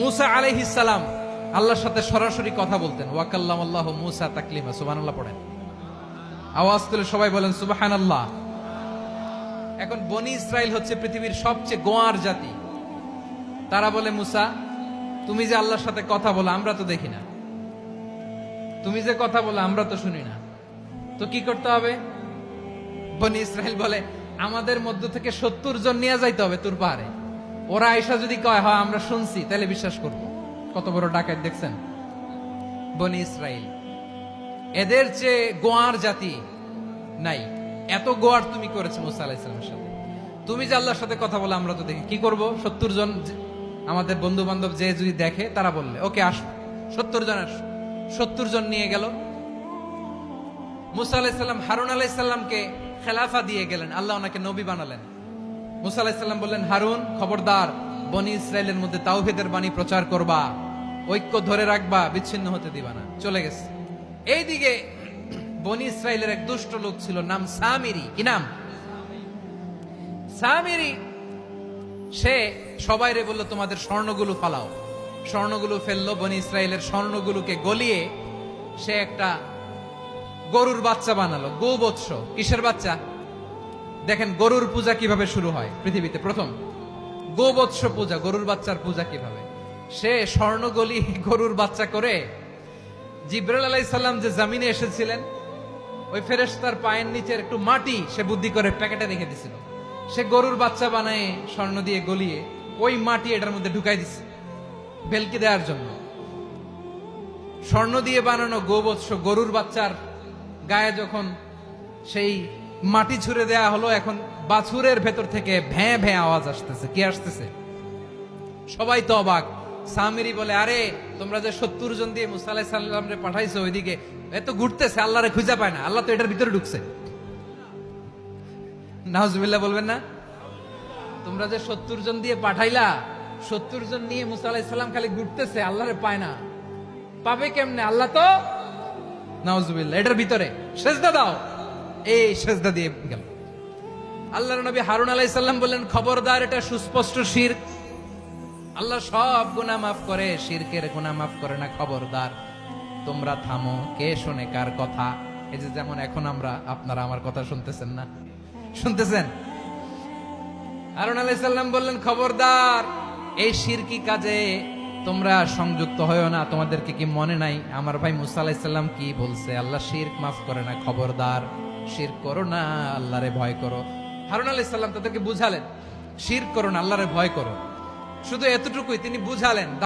মুসা আলাইহিস সালাম আল্লাহর সাথে সরাসরি কথা বলতেন। ওয়াকাল্লামাল্লাহু মুসা তাকলিমা, সুবহানাল্লাহ পড়েন। আওয়াজ তুলে সবাই বলেন সুবহানাল্লাহ। এখন বনি ইসরাইল হচ্ছে পৃথিবীর সবচেয়ে গোয়ার জাতি। তারা বলে, মুসা তুমি যে আল্লাহর সাথে কথা বলো আমরা তো দেখি না, তুমি যে কথা বলো আমরা তো শুনি না, তো কি করতে হবে? বনি ইসরাইল বলে, আমাদের মধ্য থেকে 70 জন নিয়ে যাইতে হবে তোর পাহাড়ে। ওরা আয়েশা যদি কয় হয় আমরা শুনছি, তাহলে বিশ্বাস করব। কত বড় ডাকাত দেখছেন বনি ইসরাইল। এদের চেয়ে গোয়ার জাতি নাই। এত গোয়ার তুমি করেছো মুসা আলাইহিস সালামের সাথে। তুমি যে আল্লাহর সাথে কথা বলে আমরা তো দেখি, কি করব? 70 জন আমাদের বন্ধু বান্ধব যে যদি দেখে, তারা বললে ওকে আস, 70 জন আস। 70 জন নিয়ে গেল। মুসা আলাইহিস সালাম হারুন আলাইহিস সালামকে খেলাফা দিয়ে গেলেন, আল্লাহ ওনাকে নবী বানালেন। মুসা আলাইহিস সালাম বললেন, হারুন খবরদার, বনি ইসরাইলের মধ্যে তাওহীদের বাণী প্রচার করবা, ঐক্য ধরে রাখবা, বিচ্ছিন্ন হতে দিবা না। চলে গেছে। এইদিকে বনি ইসরাইলের এক দুষ্ট লোক ছিল, নাম সামিরি। কি নাম? সামিরি। সে সবাইরে বলল, তোমাদের স্বর্ণগুলো ফালাও। স্বর্ণগুলো ফেললো। বনি ইসরাইলের স্বর্ণগুলোকে গলিয়ে সে একটা গরুর বাচ্চা বানালো। গোবৎস। কিসের বাচ্চা? দেখেন গরুর পূজা কিভাবে শুরু হয় পৃথিবীতে প্রথম। গোবৎস পূজা, গরুর বাচ্চার পূজা কিভাবে। সে স্বর্ণ গলি গরুর বাচ্চা করে, জিবরাইল আলাইহিস সালাম যে জমিনে এসেছিলেন, ওই ফেরেশতার পায়ের নিচের একটু মাটি সে বুদ্ধি করে প্যাকেটে রেখে দিছিল। সে গরুর বাচ্চা বানায় স্বর্ণ দিয়ে গলিয়ে ওই মাটি এটার মধ্যে ঢুকাই দিছে ভেলকি দেওয়ার জন্য। স্বর্ণ দিয়ে বানানো গোবৎস গরুর বাচ্চার গায়ে যখন সেই মাটি ছুঁড়ে দেয়া হলো, এখন বাছুরের ভেতর থেকে ভ্যাঁ ভ্যাঁ আওয়াজ আসতেছে। কি আসতেছে? সবাই তো অবাক। সামিরি বলে, আরে তোমরা যে 70 জন দিয়ে মুসা আলাইহিস সালামরে পাঠাইছো ওইদিকে, এত ঘুরতেছে, আল্লাহরে খুঁজে পায় না, আল্লাহ তো এটার ভিতরে ঢুকছে। নাউজুবিল্লাহ বলবেন না? তোমরা যে 70 জন দিয়ে পাঠাইলা, 70 জন নিয়ে মুসা আলাইহিস সালাম খালি ঘুরতেছে, আল্লাহরে পায় না। পাবে কেমনে? আল্লাহ তো, নাউজুবিল্লাহ, এটার ভিতরে সেজদা দাও। এই সেজদা দিয়ে গেল। আল্লাহর নবী হারুন আলাইহিস সালাম বললেন, খবরদার, এটা সুস্পষ্ট শিরক। আল্লাহ সব গুনাহ মাফ করে, শিরকের গুনাহ মাফ করে না। খবরদার, তোমরা থামো। কে শোনে কার কথা? এই যে যেমন এখন আপনারা আমার কথা শুনতেছেন না? শুনতেছেন? হারুন আলাইহিস সালাম বললেন, খবরদার, এই শিরকি কাজে তোমরা সংযুক্ত হয়ো না। তোমাদেরকে কি মনে নাই আমার ভাই মুসা আলাইহিস সালাম কি বলছে? আল্লাহ শিরক মাফ করে না। খবরদার, শিরক করো না, আল্লাহরে ভয় করো। হারুন আলাইহিস সালাম তাদেরকে বুঝালেন, শিরক করো না, আল্লাহরে ভয় করো। শুধু এতটুকুই তিনি বুঝালেন।